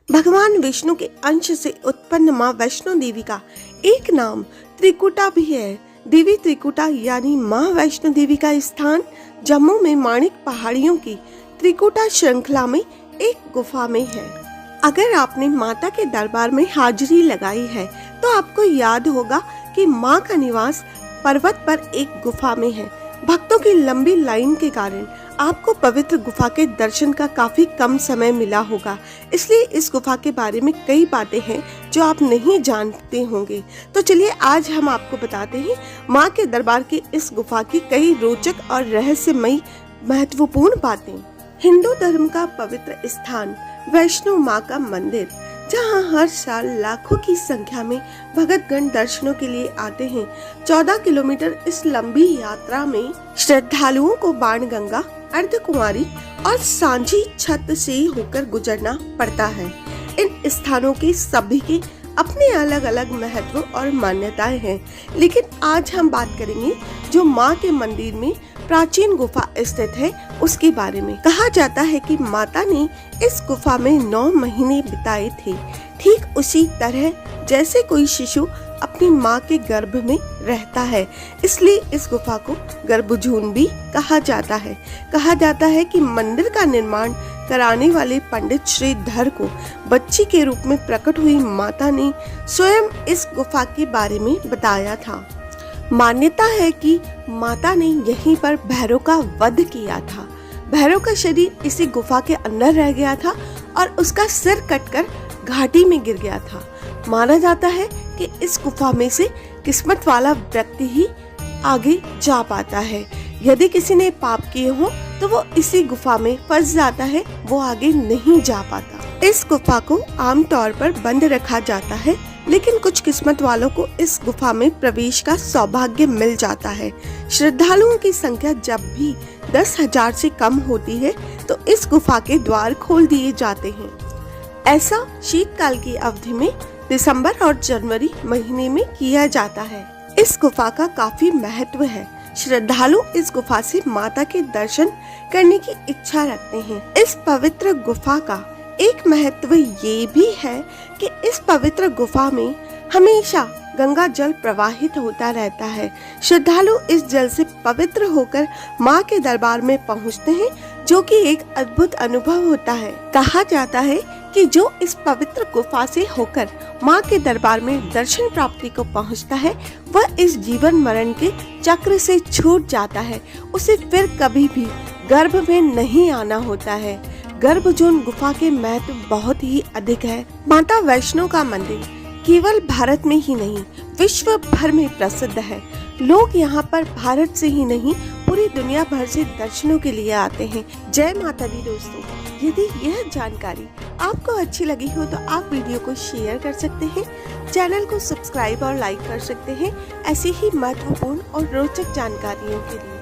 भगवान विष्णु के अंश से उत्पन्न माँ वैष्णो देवी का एक नाम त्रिकुटा भी है। देवी त्रिकुटा यानी माँ वैष्णो देवी का स्थान जम्मू में माणिक पहाड़ियों की त्रिकुटा श्रृंखला में एक गुफा में है। अगर आपने माता के दरबार में हाजिरी लगाई है तो आपको याद होगा कि माँ का निवास पर्वत पर एक गुफा में है। भक्तों की लंबी लाइन के कारण आपको पवित्र गुफा के दर्शन का काफी कम समय मिला होगा, इसलिए इस गुफा के बारे में कई बातें हैं जो आप नहीं जानते होंगे। तो चलिए आज हम आपको बताते हैं माँ के दरबार की इस गुफा की कई रोचक और रहस्यमयी महत्वपूर्ण बातें। हिंदू धर्म का पवित्र स्थान वैष्णो माँ का मंदिर, जहाँ हर साल लाखों की संख्या में भक्तगण दर्शनों के लिए आते हैं। 14 किलोमीटर इस लंबी यात्रा में श्रद्धालुओं को बाणगंगा, अर्धकुंवारी और सांझी छत से होकर गुजरना पड़ता है। इन स्थानों के सभी के अपने अलग अलग महत्व और मान्यताएं हैं, लेकिन आज हम बात करेंगे जो माँ के मंदिर में प्राचीन गुफा स्थित है उसके बारे में। कहा जाता है कि माता ने इस गुफा में 9 महीने बिताए थे, ठीक उसी तरह जैसे कोई शिशु अपनी माँ के गर्भ में रहता है, इसलिए इस गुफा को गर्भजून भी कहा जाता है। कहा जाता है कि मंदिर का निर्माण कराने वाले पंडित श्रीधर को बच्ची के रूप में प्रकट हुई माता ने स्वयं इस गुफा के बारे में बताया था। मान्यता है कि माता ने यहीं पर भैरव का वध किया था। भैरव का शरीर इसी गुफा के अंदर रह गया था और उसका सिर कटकर घाटी में गिर गया था। माना जाता है कि इस गुफा में से किस्मत वाला व्यक्ति ही आगे जा पाता है। यदि किसी ने पाप किए हो तो वो इसी गुफा में फंस जाता है, वो आगे नहीं जा पाता। इस गुफा को आमतौर पर बंद रखा जाता है, लेकिन कुछ किस्मत वालों को इस गुफा में प्रवेश का सौभाग्य मिल जाता है। श्रद्धालुओं की संख्या जब भी 10,000 से कम होती है तो इस गुफा के द्वार खोल दिए जाते हैं। ऐसा शीतकाल की अवधि में दिसंबर और जनवरी महीने में किया जाता है। इस गुफा का काफी महत्व है। श्रद्धालु इस गुफा से माता के दर्शन करने की इच्छा रखते हैं। इस पवित्र गुफा का एक महत्व ये भी है कि इस पवित्र गुफा में हमेशा गंगा जल प्रवाहित होता रहता है। श्रद्धालु इस जल से पवित्र होकर माँ के दरबार में पहुँचते हैं, जो कि एक अद्भुत अनुभव होता है। कहा जाता है कि जो इस पवित्र गुफा से होकर माँ के दरबार में दर्शन प्राप्ति को पहुँचता है, वह इस जीवन मरण के चक्र से छूट जाता है। उसे फिर कभी भी गर्भ में नहीं आना होता है। गर्भजून गुफा के महत्व बहुत ही अधिक है। माता वैष्णो का मंदिर केवल भारत में ही नहीं, विश्व भर में प्रसिद्ध है। लोग यहाँ पर भारत से ही नहीं, पूरी दुनिया भर से दर्शनों के लिए आते हैं। जय माता दी दोस्तों, यदि यह जानकारी आपको अच्छी लगी हो तो आप वीडियो को शेयर कर सकते हैं, चैनल को सब्सक्राइब और लाइक कर सकते हैं ऐसी ही महत्वपूर्ण और रोचक जानकारियों के लिए।